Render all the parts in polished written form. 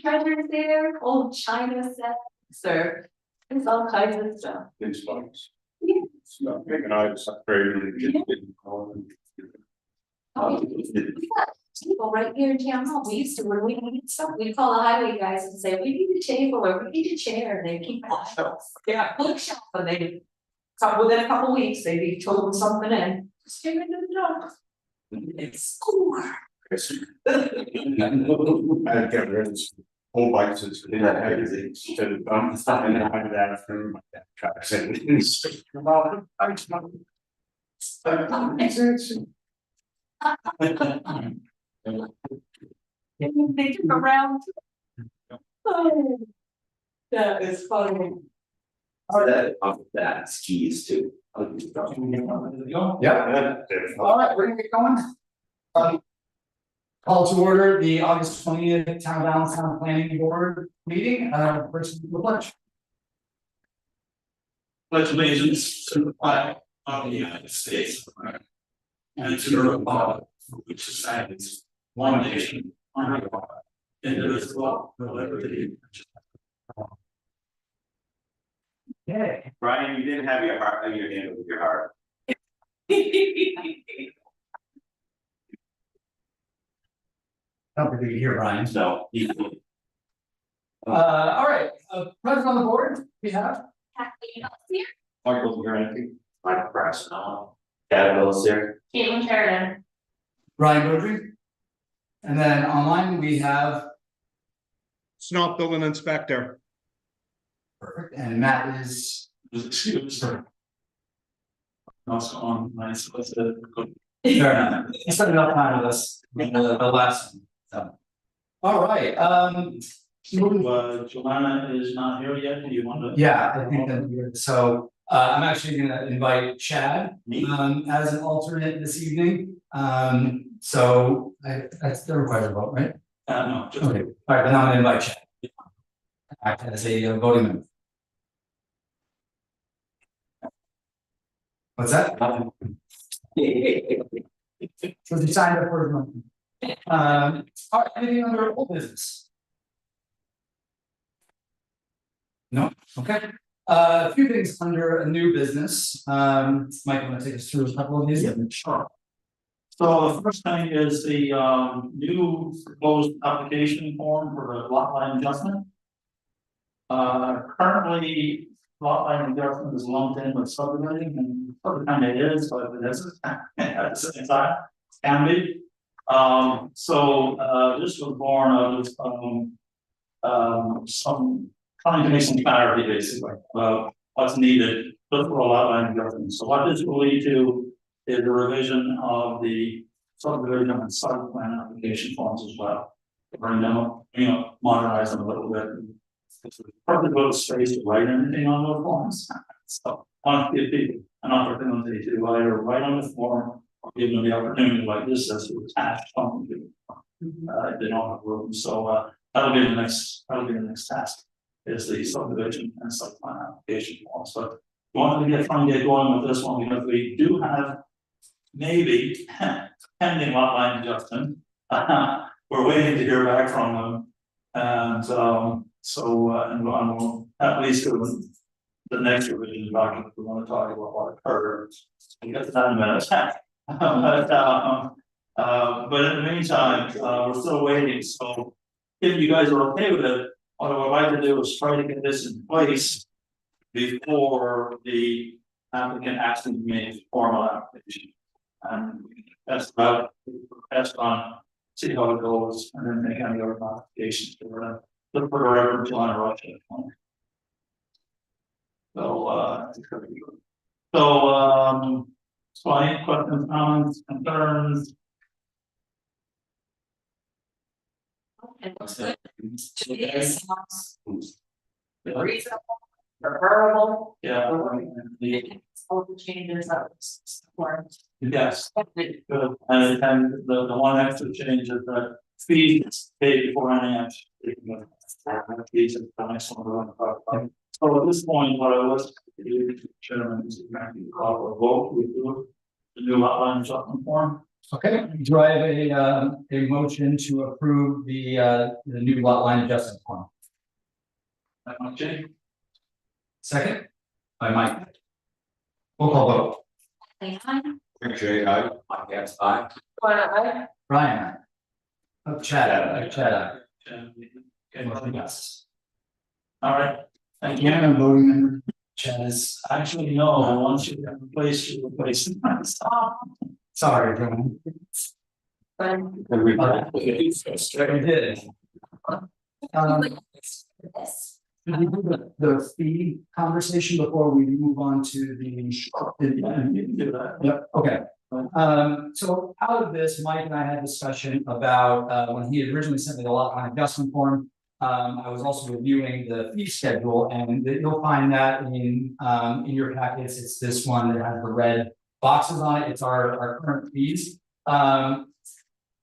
treasures there, old china sets, or there's all kinds of stuff. It's fun. Yeah. So, and I was upgraded. We got people right here in town hall. We used to, when we need stuff, we'd call the highway guys and say, we need a table or we need a chair, and they'd keep bookshelf. Yeah, bookshelf, and they, so within a couple weeks, they'd be told something in, just give it to the dog. It's cool. I get rid of whole license in that everything, instead of stuff in the bathroom, my dad tried to say things. Well, I just want. They took around. Oh, that is funny. That's keys too. Yeah. All right, we're gonna get going. Call to order the August 20th Town of Allentown Planning Board meeting, first the pledge. Pledge allegiance to the flag of the United States of America and to the republic for which it stands, one nation, under God, indivisible, with liberty and justice. Okay. Brian, you didn't have your heart, your hand over your heart. I don't think we can hear Brian. So. All right, present on the board, we have. Kathleen here. Michael Guarantee. Michael Crasno. Chad Willis here. Caitlin Sheridan. Ryan Godry. And then online we have. Snout building inspector. Perfect, and Matt is. Was excused for. Also on my solicitor. Fair enough. He spent enough time with us in the last one, so. All right, Joanna is not here yet, do you want to? yeah, I think that, so, I'm actually gonna invite Chad, as an alternate this evening. So, that's the required vote, right? No, just. Okay, all right, then I'm gonna invite Chad. Act as a voting member. What's that? So you signed up for a month. All right, anything under old business? No, okay. A few things under a new business. Mike, wanna take us through a couple of these? Yeah, sure. So the first thing is the new proposed application form for the lot line adjustment. Currently, lot line adjustment is lumped in with subdivision, and sort of kind of is, but it isn't at the same time, can be. This was born out of some trying to make some clarity basically about what's needed for a lot line adjustment. So what this will lead to is a revision of the subdivision and site plan application forms as well. Bring them up, modernize them a little bit. It's probably about space to write anything on those forms. So I want to give people an opportunity to either write on the form or give them the opportunity like this as to attach something to it. They don't have room. So that'll be the next task is the subdivision and site plan application forms. But we wanted to try and get going with this one because we do have maybe pending lot line adjustment. We're waiting to hear back from them. And and we'll at least do the next revision document. We want to talk about what occurred. We'll get to that in a minute. But in the meantime, we're still waiting. So if you guys are okay with it, what I would like to do is try to get this in place before the applicant actually makes formal application. And that's about test on, see how it goes, and then make any other modifications to it. Look for the record to rush it. So any questions, comments, concerns? And looks good. To me, it sounds reasonable, preferable. Yeah. All the changes that was supported. Yes. Good. And the one extra change is that fees paid before any action. Fees and the next one we're going to talk about. So at this point, what I was Chairman is to call a vote with the new outline adjustment form. Okay, do I have a motion to approve the new lot line adjustment form? Okay. Second, by Mike. Roll call vote. Anytime. Jay, I. Yes, I. But Brian, aye. Oh, Chad, aye. Okay, Motion passes. all right, thank you. Again, I'm voting member Chad is, Actually, no, once you replace, you replace. sorry, everyone. We did. This. Can we do the fee conversation before we move on to the? Yeah, you can do that. Yep, okay. So out of this, Mike and I had discussion about, when he had originally sent me the lot line adjustment form. I was also reviewing the fee schedule and you'll find that in your packets, it's this one that has the red boxes on it. It's our current fees. I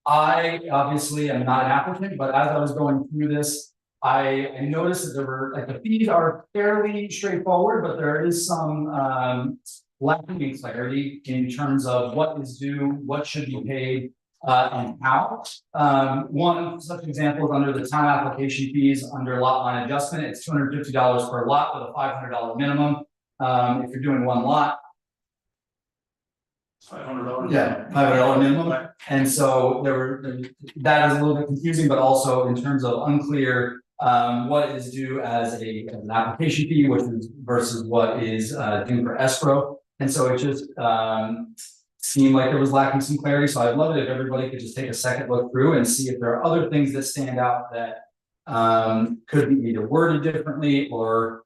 obviously am not an applicant, but as I was going through this, I noticed that there were, like, the fees are fairly straightforward, but there is some lacking in clarity in terms of what is due, what should be paid, and how. One such example is under the town application fees under lot line adjustment, it's $250 per lot with a $500 minimum. If you're doing one lot, $500. yeah, $500 minimum. And so that is a little bit confusing, but also in terms of unclear what is due as an application fee, which is versus what is due for escrow. And so it just seemed like there was lacking some clarity. So I'd love it if everybody could just take a second look through and see if there are other things that stand out that could be either worded differently or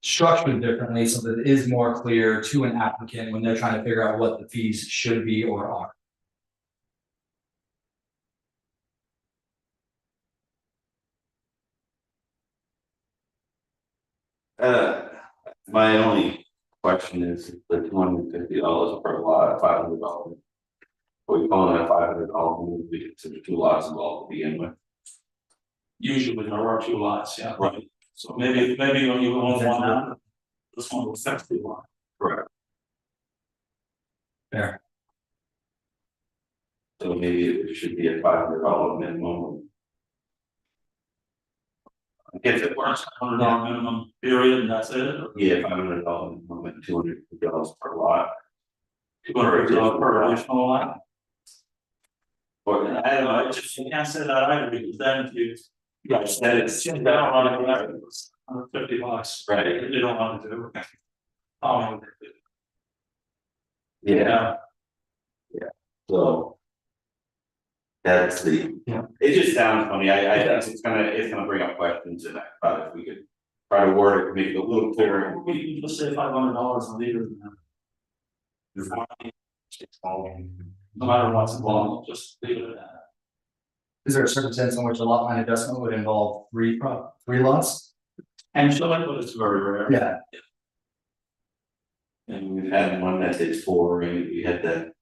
structured differently so that it is more clear to an applicant when they're trying to figure out what the fees should be or are. My only question is the $250 per lot, $500. We call it a $500, we consider 2 lots involved to begin with. Usually there are 2 lots, yeah. Right. So maybe when you own one out, this one will affect the lot. Correct. Fair. So maybe it should be a $500 minimum. If it works, $100 minimum period, and that's it. yeah, $500 minimum and $250 per lot. $200 per additional lot. Or I don't know, you can't say that either, because then if you. yeah, that it's They don't want to do $50. right. They don't want to do. Yeah. So. That's the, Yeah. it just sounds funny, I think it's gonna bring up questions and I thought if we could try to word it, make it a little clearer. We can just say $500 and leave it. No matter what's involved, just leave it at that. Is there a circumstance in which a lot line adjustment would involve three lots? And so like, but it's very rare. Yeah. And we've had one that did 4, and we had that.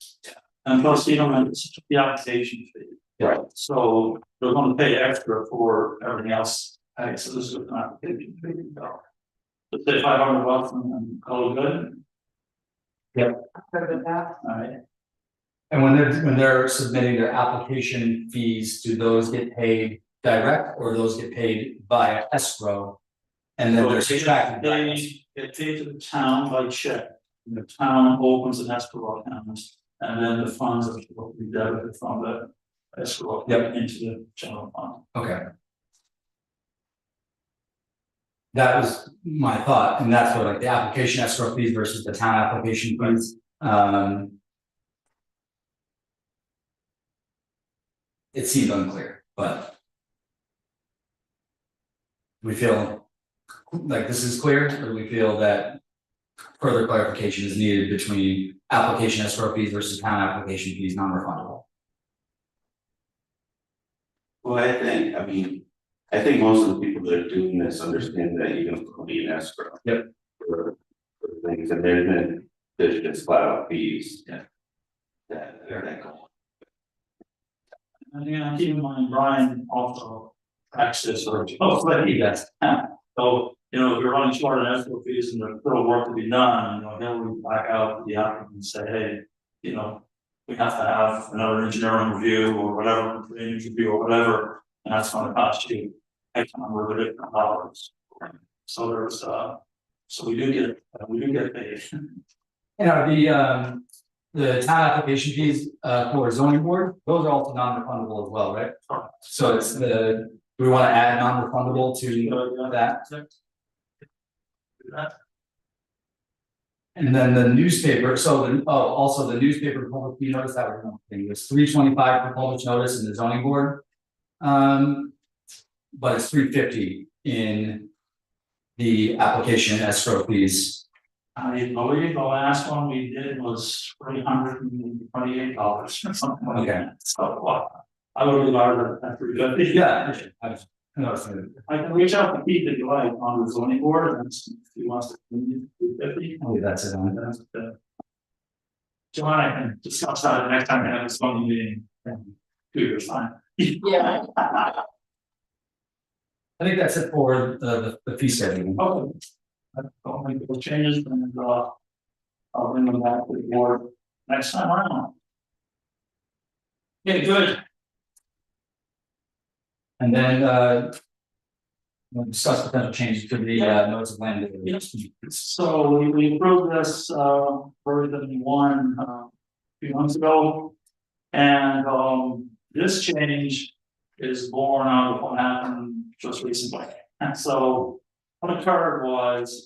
And plus, you know, it's the application fee. Right. So they're gonna pay extra for everything else. Right, so this is an application fee. Let's say $500 and call it good. Alright. And when they're submitting their application fees, do those get paid direct or those get paid via escrow? And then they're subtracted. They get paid to the town by check. And the town opens an escrow account, and then the funds are will be debited from the escrow into the general fund. Okay. That was my thought, and that's what, like, the application escrow fees versus the town application fees. It seemed unclear, but we feel like this is clear, or we feel that further clarification is needed between application escrow fees versus town application fees non-refundable. Well, I think most of the people that are doing this understand that you're gonna put money in escrow. Yep. For things, and there's just flat out fees. Yeah. That go. And you know, keep in mind, Brian also tracks this or, but he does. So, you know, if you're running short on escrow fees and there's little work to be done, you know, he'll reach back out to the applicant and say, hey, you know, we have to have another engineering review or whatever, drainage review or whatever, and that's gonna cost you X number of different dollars. So there's, so we do get paid. And the town application fees, for zoning board, those are also non-refundable as well, right? So it's do we wanna add non-refundable to that? And then the newspaper, also the newspaper public fee notice, that was one thing, it was $3.25 for public notice in the zoning board. But it's $3.50 in the application escrow fees. I believe the last one we did was $328 or something like that. So, I would regard that pretty good. Yeah, I was noticing it. I can reach out to Pete if you like on the zoning board and if he wants to. Oh, that's it. John, I can discuss that the next time we have a zoning meeting. In 2 years time. Yeah. I think that's it for the fee schedule. Okay. I'll make those changes and I'll bring them back to the board next time around. Okay, good. And then we'll discuss potential changes to the notice of land. Yes. So we approved this version one a few months ago. And this change is born out of what happened just recently. And so what occurred was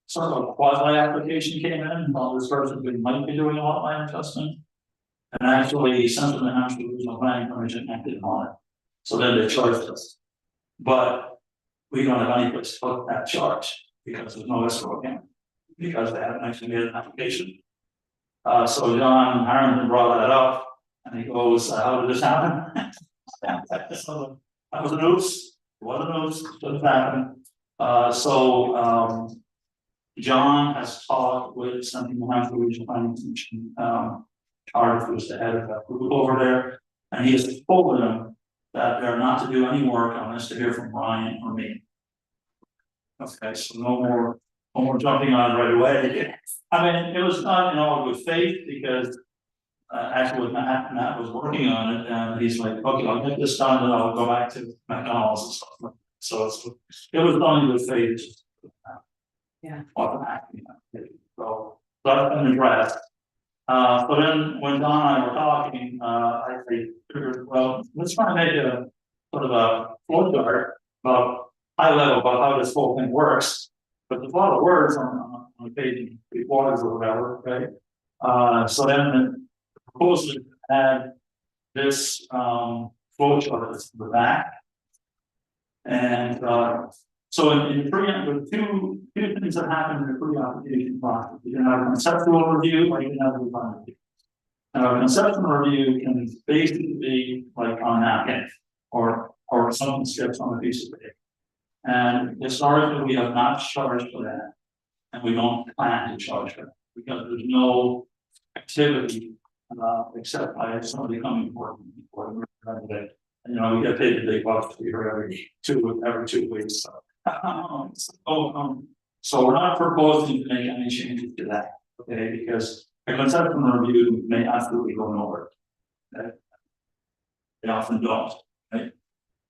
sort of a quasi application came in, this person who might be doing a lot line adjustment. And actually Central New Hampshire Regional Planning Commission acted on it. So then they charged us. But we don't have any place to put that charge because there's no escrow account. Because they haven't actually made an application. So John Harrington brought that up and he goes, how did this happen? So that was an oops, it wasn't an oops, it didn't happen. John has talked with Central New Hampshire Regional Planning Commission, Charter was the head of that group over there, and he has told them that they're not to do any work unless to hear from Brian or me. Okay, so no more jumping on it right away. I mean, it was not in all good faith because actually Matt was working on it and he's like, okay, I'll get this done and I'll go back to McDonald's and stuff like that. So it was done in good faith. Yeah. So that's been addressed. But then when Don and I were talking, I figured, well, let's try and make a sort of a flow chart about high level about how this whole thing works. But there's a lot of words on the page, 3 quarters or whatever, okay? So then the proposal had this flow chart that's in the back. And so in the two things that happen in the pre-application process. You can have a conceptual review or you can have a design review. Now a conceptual review can basically be like on a napkin or something skips on a piece of paper. And historically we have not charged for that. And we don't plan to charge for that because there's no activity except by somebody coming forward. And you know, we get paid the big bucks every 2 weeks. So we're not proposing to make any changes to that, okay? Because a conceptual review may absolutely go nowhere. Okay? They often don't, right?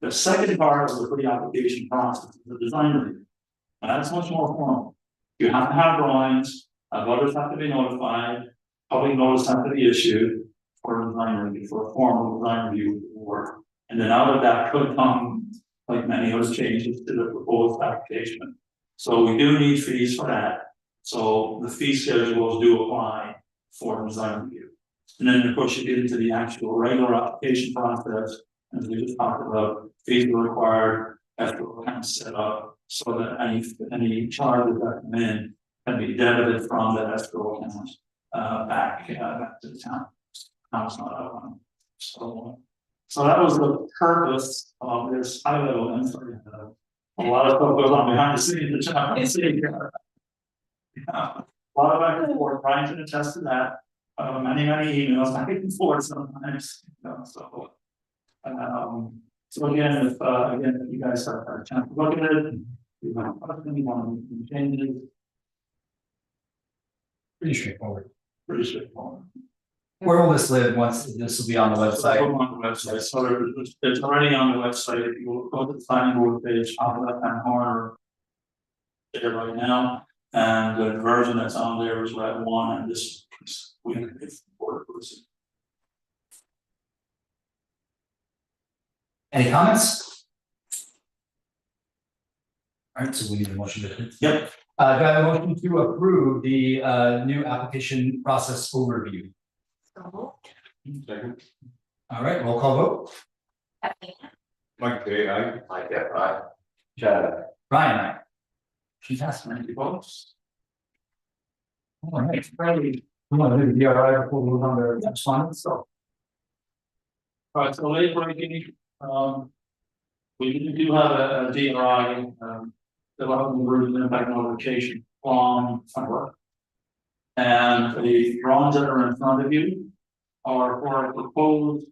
The second part of the pre-application process is the design review. And that's much more formal. You have to have drawings, others have to be notified, public notice has to be issued for a design review, for a formal design review work. And then out of that could come, like many other changes to the proposed application. So we do need fees for that. So the fee schedules do apply for design review. And then of course you get into the actual regular application process. As we just talked about, fees are required, escrow accounts set up so that any charges that come in can be debited from that escrow account back to the town. Town's not out on. So that was the purpose of this high level insight. A lot of stuff goes on behind the scenes, which I don't see. A lot of back and forth, Brian can attest to that. Many emails back and forth sometimes, you know, so again, if you guys have a chance to look at it, you want to make changes. Pretty straightforward. pretty straightforward. Where will this live once this will be on the So website? on the website, so it's already on the website, if you go to the planning board page, on the left hand corner. There right now, and the version that's on there is Red one, and this we if board approves it. Any comments? All right, so we need a motion to. Yep. Do I have a motion to approve the new application process overview? So, Second. All right, roll call vote. Kathleen, Mike J, I. Like that, right? Chad. Brian, aye. She's asking. Thank you, folks. All right, ready. We want to do the DRI before we move on to respondents, so. All right, so late breaking, we do have a DRI, development root impact notification from Sunwork. And the drawings that are in front of you are for a proposed,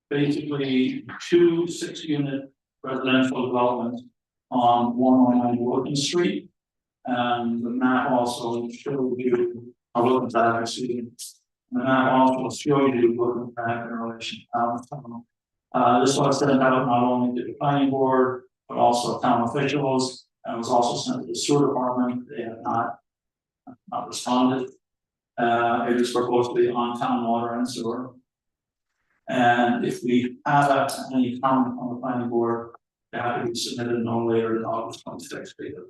basically 2 6-unit residential developments on 119 Wilton Street. And the map also shows you, Wilton Drive, excuse me. The map also shows you Wilton Drive in relation to town. This was sent out not only to the planning board, but also town officials, and was also sent to the sewer department. They have not responded. It is proposed to be on town water and sewer. And if we have any comment on the planning board, they have to be submitted no later than August 26th, because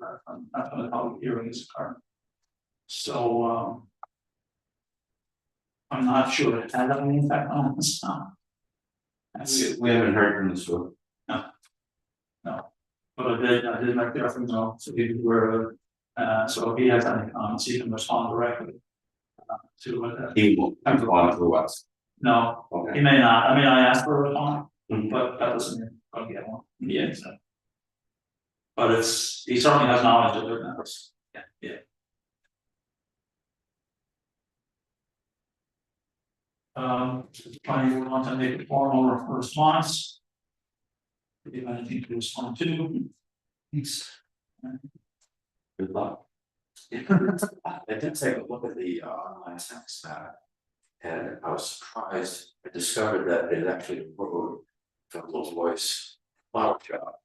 that's when the public hearing is occurring. So, I'm not sure it had any impact on this now. We haven't heard from the sewer. But I did make the reference know, so people were, so if he has any comments, he can respond directly. To what, He will come to on through us. no, Okay. he may not, I mean, I asked for a response, Mhm. but that doesn't mean I'll get one, yeah, so. But it's, he certainly has knowledge of it, that's, yeah. Planning board wants to make a formal response. If you have anything to respond to. Thanks. Good luck. I did take a look at the online tax map. And I was surprised, I discovered that it actually approved from Rolls Royce flower shop.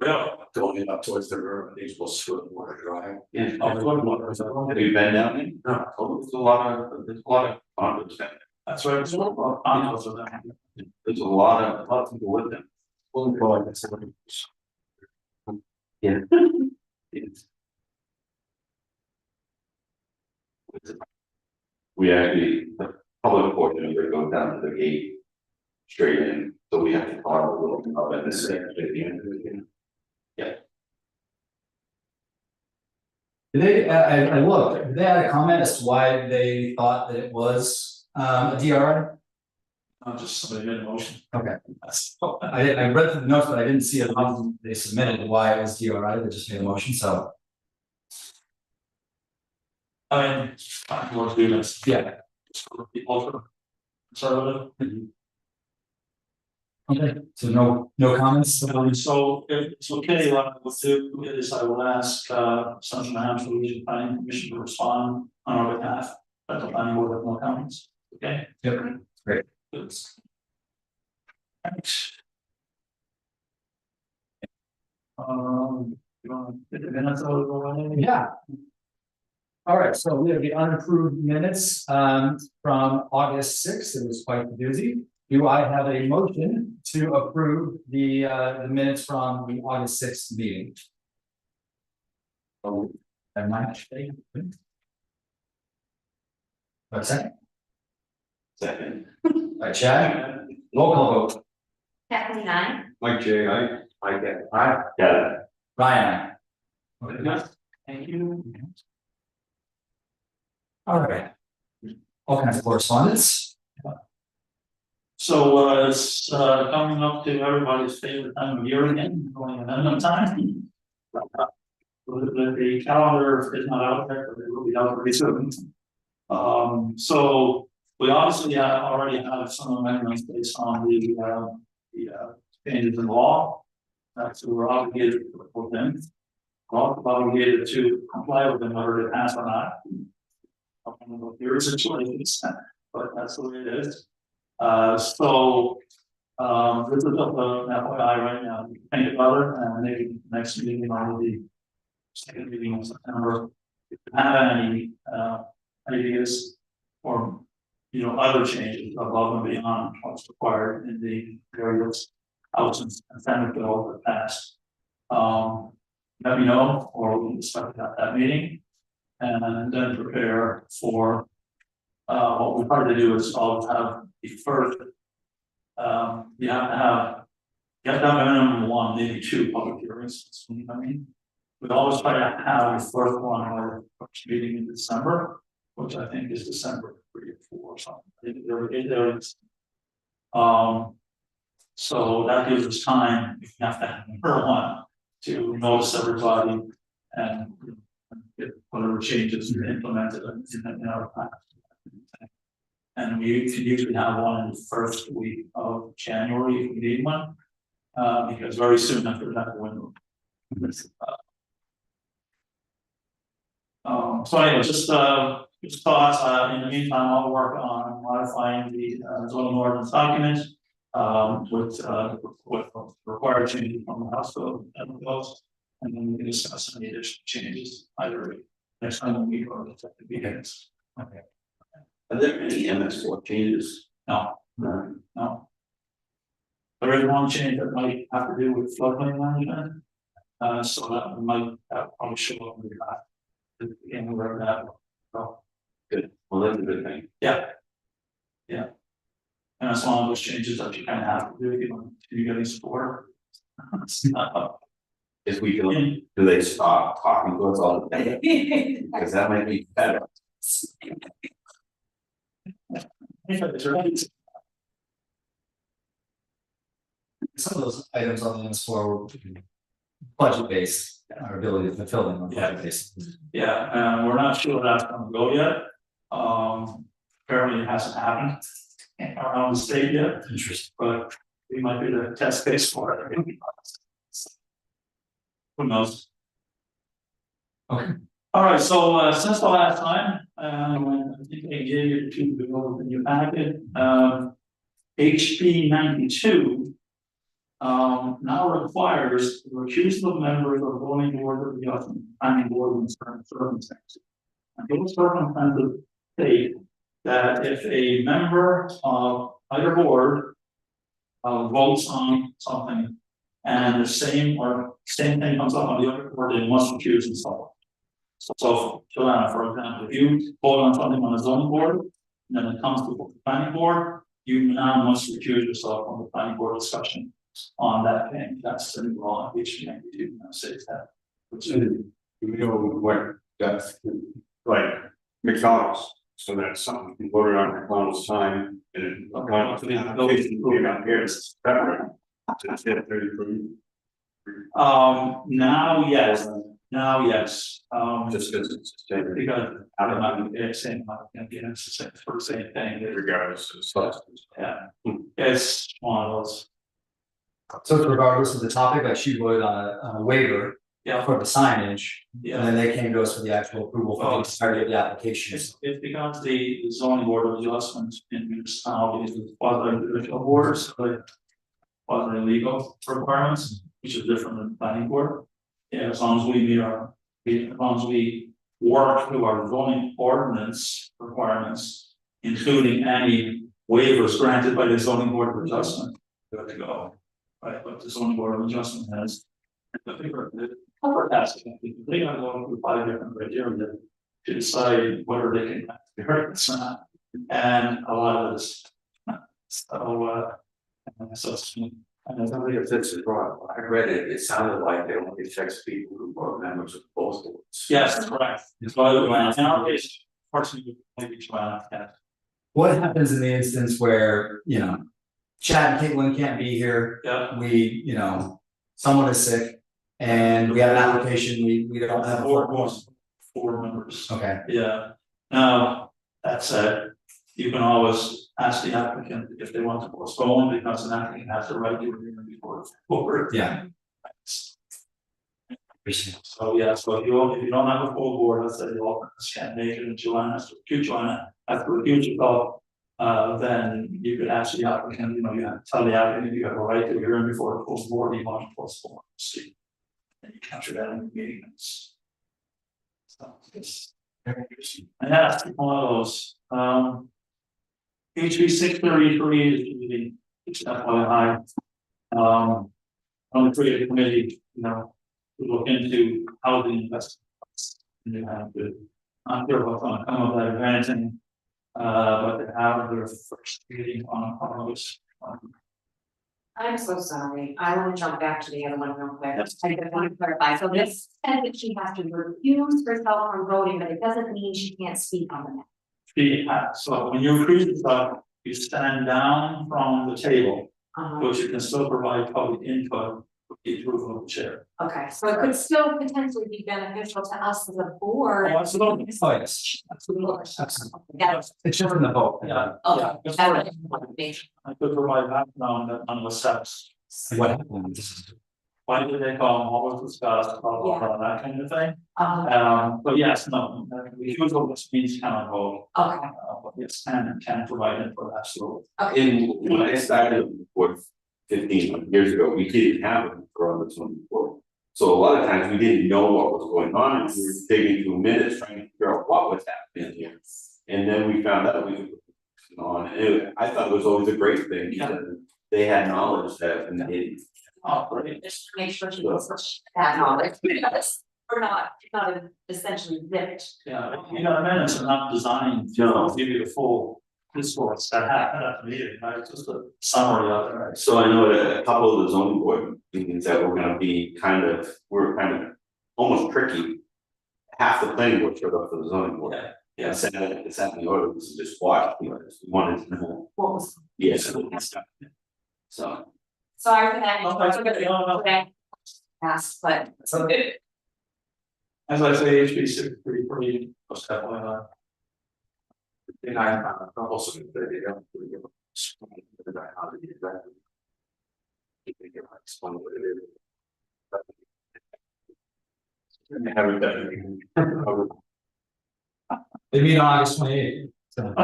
Really? Going up towards the river, these will swim water drive. Yeah. Oh, good. Have you been down there? No, There's a lot of condos down That's right, it's all on those of them. there. There's a lot of people with them. Yeah. It's- We actually, the public portion of it goes down to the gate. Straight in, so we have to follow a little up at the same at the end of it. Did they, I looked, did they add a comment as to why they thought that it was a DRI? Not just somebody made a motion. Okay. That's, I read through the notes, but I didn't see it how they submitted why it was DRI, they just made a motion, so. I mean, I want to do this. Yeah. The ultra conservative. Okay, so no comments? So if it's okay, what I will do is I will ask Central New Hampshire Regional Planning Commission to respond on our behalf. But the planning board have no comments, okay? Yep, great. Good. Thanks. You want to get the minutes out of the way? Yeah. All right, so we have the unapproved minutes from August 6th, it was quite busy. Do I have a motion to approve the minutes from the August 6th meeting? Oh, am I actually? What's that? Second. By Chad, roll call vote, Kathleen, I. Mike J, I. get. Yeah. Ryan. aye. Okay, good. Thank you. All right. All kinds of correspondence. So it's coming up to everybody's favorite time of year again, going amendment time. The calendar is not out there, but it will be out pretty soon. So we obviously already have some amendments based on the changes in law. So we're obligated to put them. obligated to comply with them, whether they pass or not. I don't know if your situation is, but that's the way it is. This is just an FYI right now, you can think about it, and maybe next meeting or the second meeting in September. If you have any ideas or other changes above and beyond what's required in the various House and Senate bill that passed. Let me know, or we can discuss it at that meeting, and then prepare for what we try to do is always have the first. You have to have minimum one, maybe two public hearings. You know what I mean? We always try to have the first one or first meeting in December, which I think is December 3 or 4 or something. So that gives us time, if you have to have one, to notice everybody and get whatever changes implemented in our plan. And we can usually have one in the first week of January if we need one, because very soon after that window. So anyway, just thoughts. In the meantime, I'll work on modifying the zoning ordinance document with required changes from the House Code and those, and then we can discuss any additional changes either next time we meet or the second meetings. Okay. Are there any MS4 changes? No. No. There is one change that might have to do with floodplain management. So that might probably show up in the draft. And where that will go. Good. Well, that's a good thing. Yeah. And that's one of those changes that you kind of have to do if you want to get any support. If we can, do they stop talking to us all the time? Because that might be better. Some of those items on the MS4 budget based, our ability to fulfill them on budget based. Yeah, we're not sure that's gonna go yet. Apparently it hasn't happened around the state yet, Interesting. but we might be the test case for it. Who knows? Okay. All right, so since the last time, I think I gave you two below in your packet, HB 92. Now requires the recusal of members of the zoning board of the planning board in certain circumstances. And those circumstances state that if a member of either board votes on something and the same thing comes up on the other board, they must recuse themselves. So, Joanna, for example, if you vote on something on the zoning board, and then it comes to the planning board, you now must recuse yourself from the planning board discussion on that thing. That's the new law, which you says that. Which You know what, that's like McDonald's, so that's something you voted on McDonald's time and McDonald's application came out here, it's separate. It's it, they're approved. now yes, Just because it's the same, because I'm not saying it's for the same thing. regardless of the substance. Yeah, it's one of those. So it's regardless of the topic, like she voted on a waiver Yeah, for the signage, and yeah. then they came to us for the actual approval for the entirety of the application. It's because the zoning board of adjustments in municipalities is quasi-judicial boards, like quasi-legal requirements, which is different than planning board. Yeah, as long as we work through our zoning ordinance requirements, including any waivers granted by the zoning board of adjustment, good to go. Right, but the zoning board of adjustment has the cover task, they gotta go through 5 different criteria to decide whether they can be heard or not, and a lot of this. I don't think if this is wrong, I read it, it sounded like they only checks people who are members of both boards. Yes, correct. It's by the way, in our case, personally, maybe Joanna, yeah. What happens in the instance where, Chad and Caitlin can't be here, Yeah. we, someone is sick, and we have an application, we don't have a Four members. Okay, Yeah, now, that said, you can always ask the applicant if they want to postpone, because an applicant has the right to review before the board. yeah, So, yeah, so if you don't have a full board, let's say the alternates can't make it and Joanna has to recuse Joanna, has to recuse yourself. Then you could ask the applicant, you know, you have to tell the applicant you have a right to hear him before the full board, you want to postpone, see. And you capture that in the meeting minutes. So, it's very interesting. And that's one of those, HB 633 is usually, it's definitely high. On the creative committee, you know, to look into housing investments. And you have to, I'm sure what's gonna come of that advancing, but they have their first meeting on August. I'm so sorry, I wanna jump back to the other one real quick, I just wanna clarify, so this says that she has to recuse herself from voting, but it doesn't mean she can't speak on the matter. So when you recruit yourself, you stand down from the table, Uh-huh. but you can still provide public input with the approval of the chair. Okay, so it could still potentially be beneficial to us as a board. Oh, absolutely. Oh, yes, Absolutely. absolutely. Yeah, It's just in the vote. Yeah. okay, Yeah, that's that's what right. I wanted to make sure. I could provide background on the steps. What happened? Why did they call them, what was discussed, blah, blah, blah, that kind of thing. But yes, no, the usual means cannot vote, Okay, but yes, can provide input, absolutely. And when I started what 15 years ago, we didn't have it for on this one before. So a lot of times we didn't know what was going on, and we were taking 2 minutes trying to figure out what was happening here. And then we found out we could put it on, and I thought it was always a great thing, because they had knowledge that and they didn't. Oh, great. just to make sure she gets that knowledge, because we're not essentially ripped. Yeah, you know, minutes are not designed to give you the full discourse that happened at the meeting, right? It's just a summary of it, right? So I know that a couple of the zoning board meetings that were gonna be we're kind of almost tricky. Half the planning board showed up for the zoning board. Yeah, it's in the order, this is just watch, we wanted to know. What was, Yes. So. sorry for that. No, that's okay. No, no. Asked, but. As I say, HB 633, most definitely not. And I also think that they don't really give a how to do that. If they can explain what it is. And they haven't definitely. They meet on August 28th. So.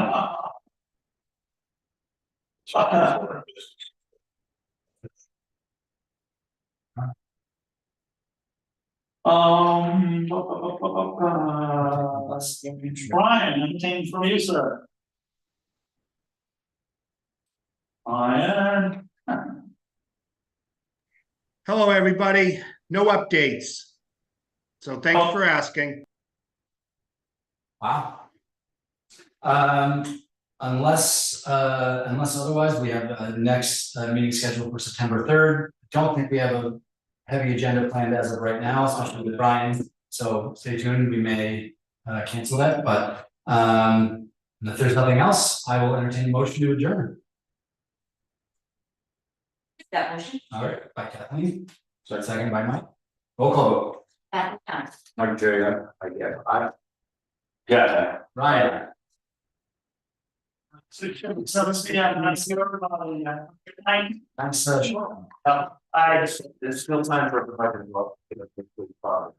Brian, anything from you, sir? Brian? Hello, everybody. No updates. So thanks for asking. Wow. Unless otherwise, we have the next meeting scheduled for September 3rd. Don't think we have a heavy agenda planned as of right now, especially with Brian. So stay tuned. We may cancel that, but if there's nothing else, I will entertain a motion to adjourn. That motion, All right, by Kathleen. Second by Mike. Roll call vote. that time. Like Jay, I get, Yeah. Ryan. 7 p.m. Nice to see everybody. Good night. Thanks, Sean. there's still time for everybody to vote.